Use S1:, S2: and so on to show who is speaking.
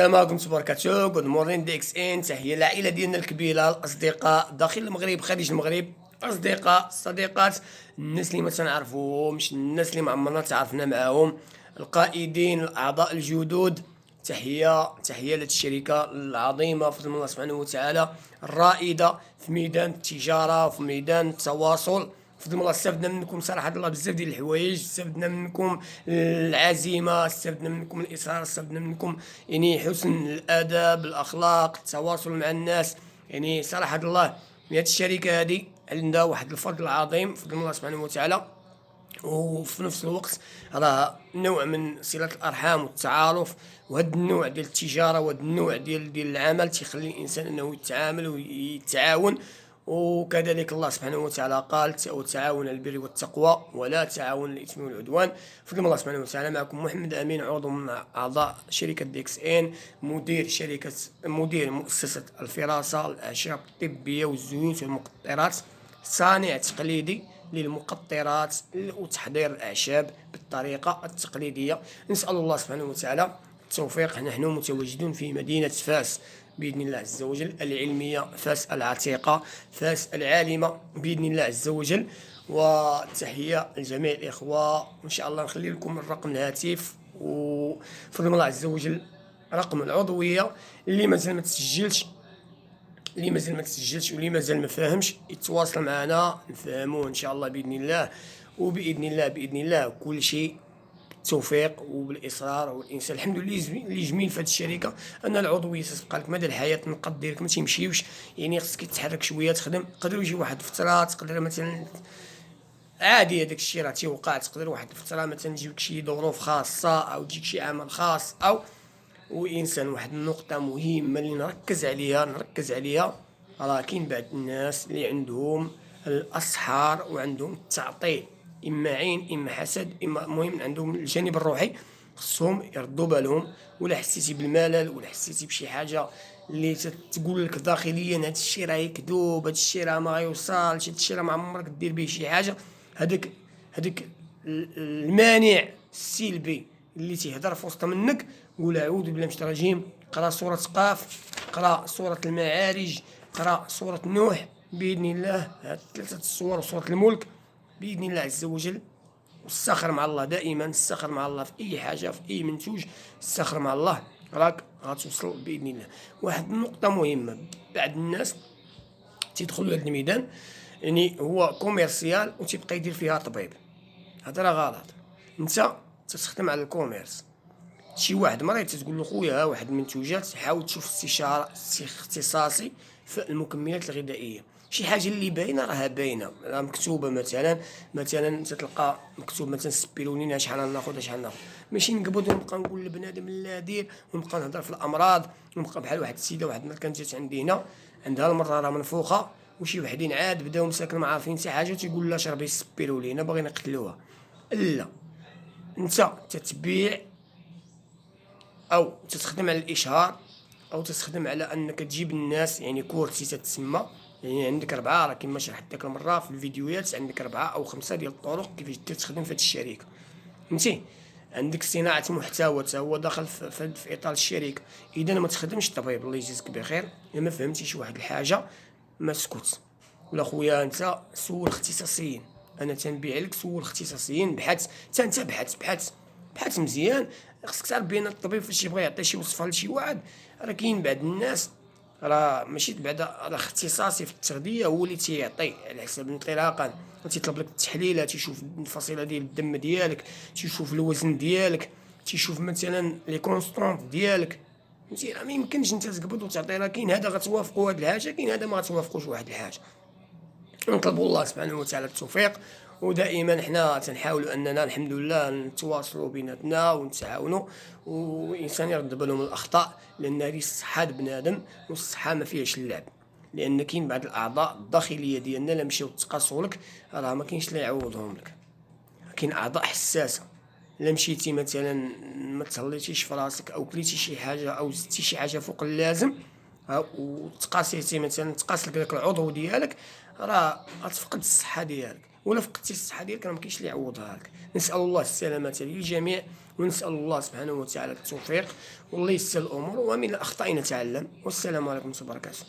S1: السلام عليكم ورحمة الله وبركاته. جود مورنينغ دي اكس ان. تحية للعائلة ديالنا الكبيرة، الأصدقاء داخل المغرب خارج المغرب، أصدقاء صديقات، الناس اللي ما تنعرفوهمش، الناس اللي ما عمرنا تعرفنا معاهم، القائدين، الأعضاء الجدد. تحية لهاد الشركة العظيمة بفضل الله سبحانه وتعالى، الرائدة في ميدان التجارة وفي ميدان التواصل. بفضل الله استفدنا منكم صراحة الله بزاف ديال الحوايج، استفدنا منكم العزيمة، استفدنا منكم الإصرار، استفدنا منكم يعني حسن الأدب، الأخلاق، التواصل مع الناس. يعني صراحة الله هاد الشركة هادي عندها واحد الفضل عظيم بفضل الله سبحانه وتعالى، وفي نفس الوقت راه نوع من صلة الأرحام والتعارف، وهذا النوع ديال التجارة وهذا النوع ديال العمل تيخلي الإنسان أنه يتعامل ويتعاون. وكذلك الله سبحانه وتعالى قال: وتعاون على البر والتقوى ولا تعاون على الإثم والعدوان. فضل الله سبحانه وتعالى. معكم محمد أمين، عضو من أعضاء شركة دي اكس ان، مدير مؤسسة الفراسة الأعشاب الطبية والزيوت والمقطرات، صانع تقليدي للمقطرات وتحضير الأعشاب بالطريقة التقليدية. نسأل الله سبحانه وتعالى التوفيق. نحن متواجدون في مدينة فاس بإذن الله عز وجل، العلمية، فاس العتيقة، فاس العالمة بإذن الله عز وجل. وتحية لجميع الإخوة، وإن شاء الله نخلي لكم الرقم الهاتف وفضل الله عز وجل رقم العضوية اللي مازال ما تسجلش، واللي مازال ما فاهمش يتواصل معنا نفهموه ان شاء الله باذن الله. باذن الله كل شيء بالتوفيق وبالاصرار. والانسان الحمد لله اللي جميل في هذه الشركه ان العضويه تبقى لك مدى الحياه، النقد ديالك ما تيمشيوش، يعني خصك تتحرك شويه تخدم. تقدر يجي واحد الفتره، تقدر مثلا عادي هذاك الشيء راه تيوقع، تقدر واحد الفتره مثلا تجيك شي ظروف خاصه او تجيك شي عمل خاص او وإنسان. واحد النقطة مهمة اللي نركز عليها، راه كاين بعض الناس اللي عندهم الأسحار وعندهم التعطيل، إما عين إما حسد، إما المهم عندهم الجانب الروحي، خصهم يردوا بالهم. ولا حسيتي بالملل ولا حسيتي بشي حاجة اللي تقول لك داخليا هاد الشيء راه يكذوب، هاد الشيء راه ما غيوصلش، هاد الشيء راه ما عمرك دير به شي حاجة، هذاك المانع السلبي اللي تيهضر في وسط منك، قول اعوذ بالله من الشيطان الرجيم، قرا سورة قاف، قرا سورة المعارج، قرا سورة نوح باذن الله، هاد ثلاثة السور وسورة الملك باذن الله عز وجل. واستخر مع الله دائما، استخر مع الله في اي حاجة، في اي منتوج استخر مع الله، راك غتوصل باذن الله. واحد النقطة مهمة، بعض الناس تيدخلوا لهاد الميدان يعني هو كوميرسيال وتيبقى يدير فيها طبيب، هذا راه غلط. انت تخدم على الكوميرس، شي واحد مريض تقول له خويا ها واحد المنتوجات، حاول تشوف استشاره اختصاصي في المكملات الغذائيه. شي حاجه اللي باينه راها باينه، راه مكتوبه. مثلا تلقى مكتوب مثلا السبيرولينا شحال ناخذ شحال ناخذ، ماشي نقبض ونبقى نقول لبنادم لا دير ونبقى نهضر في الامراض، ونبقى بحال واحد السيده واحد المره كانت جات عندي هنا، عندها المراره منفوخه، وشي وحدين عاد بداو مساكن ما عارفين حتى حاجه تيقول لها شربي السبيرولينا باغيين يقتلوها. لا، انت تتبيع او تستخدم على الاشهار، او تستخدم على انك تجيب الناس، يعني كورسي تتسمى، يعني عندك 4 راه كما شرحت لك المره في الفيديوهات، عندك 4 أو 5 ديال الطرق كيفاش تخدم في هذه الشركه. فهمتي؟ عندك صناعه محتوى حتى هو داخل في اطار الشركه. اذا ما تخدمش طبيب الله يجزيك بخير، الا ما فهمتيش واحد الحاجه ما تسكت، ولا خويا انت سول اختصاصيين، انا تنبيع لك سول اختصاصيين، بحث حتى انت بحث مزيان. خصك تعرف بان الطبيب فاش يبغي يعطي شي وصفه لشي واحد، راه كاين بعض الناس راه ماشي بعدا راه اختصاصي في التغذيه هو اللي تيعطي على حسب انطلاقا، تيطلب لك التحليلات، تيشوف الفصيله ديال الدم ديالك، تيشوف الوزن ديالك، تيشوف مثلا لي كونستونط ديالك. فهمتي؟ راه ما يمكنش انت تقبض وتعطي، راه كاين هذا غتوافقوا هاد الحاجه، كاين هذا ما غتوافقوش واحد الحاجه. نطلبوا الله سبحانه وتعالى التوفيق، ودائما حنا تنحاولوا اننا الحمد لله نتواصلوا بيناتنا ونتعاونوا، والانسان يرد باله من الاخطاء، لان هذه الصحه بنادم، والصحه ما فيهاش اللعب. لان كاين بعض الاعضاء الداخليه ديالنا لا مشاو تقاسوا لك راه ما كاينش اللي يعوضهم لك. كاين اعضاء حساسه، الا مشيتي مثلا ما تهليتيش في راسك او كليتي شي حاجه او زدتي شي حاجه فوق اللازم، وتقاسيتي مثلا تقاس لك داك العضو ديالك، راه غتفقد الصحه ديالك. ولا فقدتي الصحه ديالك راه مكاينش اللي يعوضها لك. نسال الله السلامه للجميع، ونسال الله سبحانه وتعالى التوفيق والله يسر الامور، ومن الاخطاء نتعلم. والسلام عليكم ورحمه الله وبركاته.